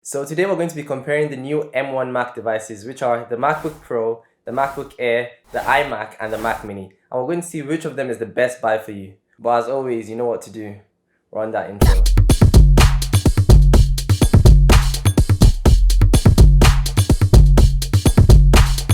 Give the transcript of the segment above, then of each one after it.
So today we're going to be comparing the new M1 Mac devices, which are the MacBook Pro, the MacBook Air, the iMac, and the Mac Mini. And we're going to see which of them is the best buy for you. But as always, you know what to do. Run that intro.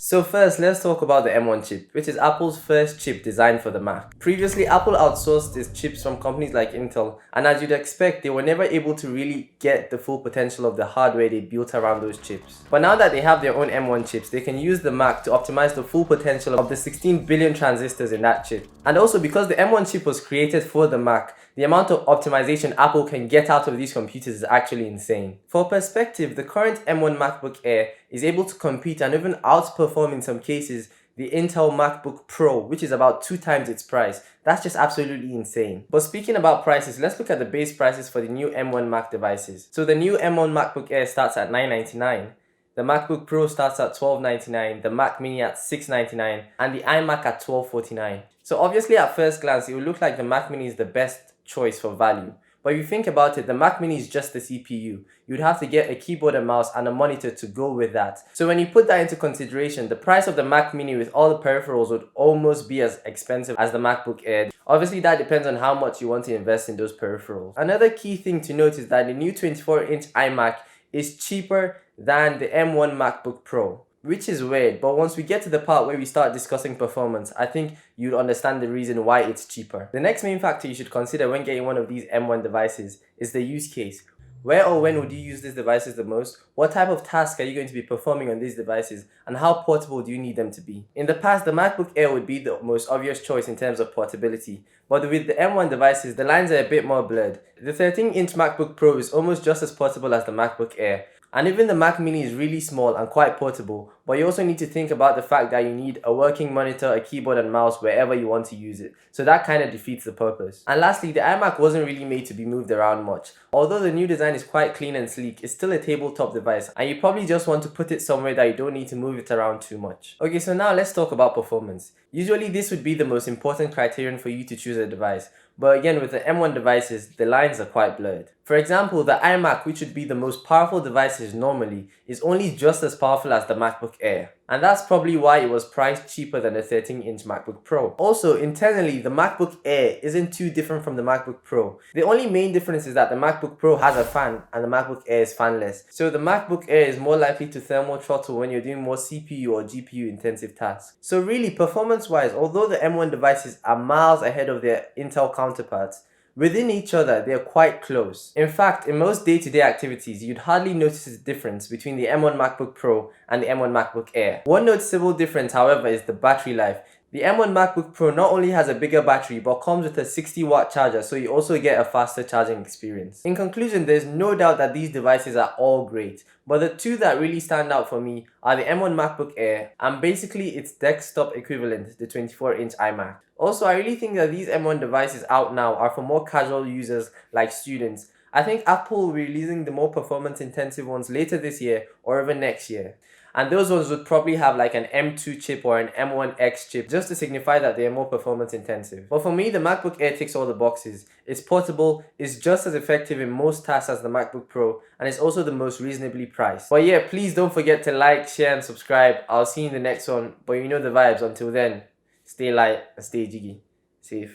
So first, let's talk about the M1 chip, which is Apple's first chip designed for the Mac. Previously, Apple outsourced its chips from companies like Intel, and as you'd expect, they were never able to really get the full potential of the hardware they built around those chips. But now that they have their own M1 chips, they can use the Mac to optimize the full potential of the 16 billion transistors in that chip. And also, because the M1 chip was created for the Mac, the amount of optimization Apple can get out of these computers is actually insane. For perspective, the current M1 MacBook Air is able to compete and even outperform in some cases the Intel MacBook Pro, which is about 2 times its price. That's just absolutely insane. But speaking about prices, let's look at the base prices for the new M1 Mac devices. So the new M1 MacBook Air starts at $999. The MacBook Pro starts at $1299, the Mac Mini at $699, and the iMac at $1249. So obviously at first glance, it will look like the Mac Mini is the best choice for value. But if you think about it, the Mac Mini is just the CPU. You'd have to get a keyboard and mouse and a monitor to go with that. So when you put that into consideration, the price of the Mac Mini with all the peripherals would almost be as expensive as the MacBook Air. Obviously that depends on how much you want to invest in those peripherals. Another key thing to note is that the new 24-inch iMac is cheaper than the M1 MacBook Pro. Which is weird, but once we get to the part where we start discussing performance, I think you'd understand the reason why it's cheaper. The next main factor you should consider when getting one of these M1 devices is the use case. Where or when would you use these devices the most? What type of task are you going to be performing on these devices? And how portable do you need them to be? In the past, the MacBook Air would be the most obvious choice in terms of portability. But with the M1 devices, the lines are a bit more blurred. The 13-inch MacBook Pro is almost just as portable as the MacBook Air. And even the Mac Mini is really small and quite portable, but you also need to think about the fact that you need a working monitor, a keyboard and mouse wherever you want to use it. So that kind of defeats the purpose. And lastly, the iMac wasn't really made to be moved around much. Although the new design is quite clean and sleek, it's still a tabletop device and you probably just want to put it somewhere that you don't need to move it around too much. Okay, so now let's talk about performance. Usually this would be the most important criterion for you to choose a device. But again, with the M1 devices, the lines are quite blurred. For example, the iMac, which would be the most powerful devices normally, is only just as powerful as the MacBook Air. And that's probably why it was priced cheaper than the 13-inch MacBook Pro. Also, internally, the MacBook Air isn't too different from the MacBook Pro. The only main difference is that the MacBook Pro has a fan and the MacBook Air is fanless. So the MacBook Air is more likely to thermal throttle when you're doing more CPU or GPU intensive tasks. So really, performance-wise, although the M1 devices are miles ahead of their Intel counterparts, within each other, they're quite close. In fact, in most day-to-day activities, you'd hardly notice a difference between the M1 MacBook Pro and the M1 MacBook Air. One noticeable difference, however, is the battery life. The M1 MacBook Pro not only has a bigger battery, but comes with a 60-watt charger, so you also get a faster charging experience. In conclusion, there's no doubt that these devices are all great, but the two that really stand out for me are the M1 MacBook Air and basically its desktop equivalent, the 24-inch iMac. Also, I really think that these M1 devices out now are for more casual users like students. I think Apple will be releasing the more performance intensive ones later this year or even next year. And those ones would probably have like an M2 chip or an M1X chip just to signify that they are more performance intensive. But for me, the MacBook Air ticks all the boxes. It's portable, it's just as effective in most tasks as the MacBook Pro, and it's also the most reasonably priced. But yeah, please don't forget to like, share and subscribe. I'll see you in the next one. But you know the vibes. Until then, stay light and stay jiggy. Safe.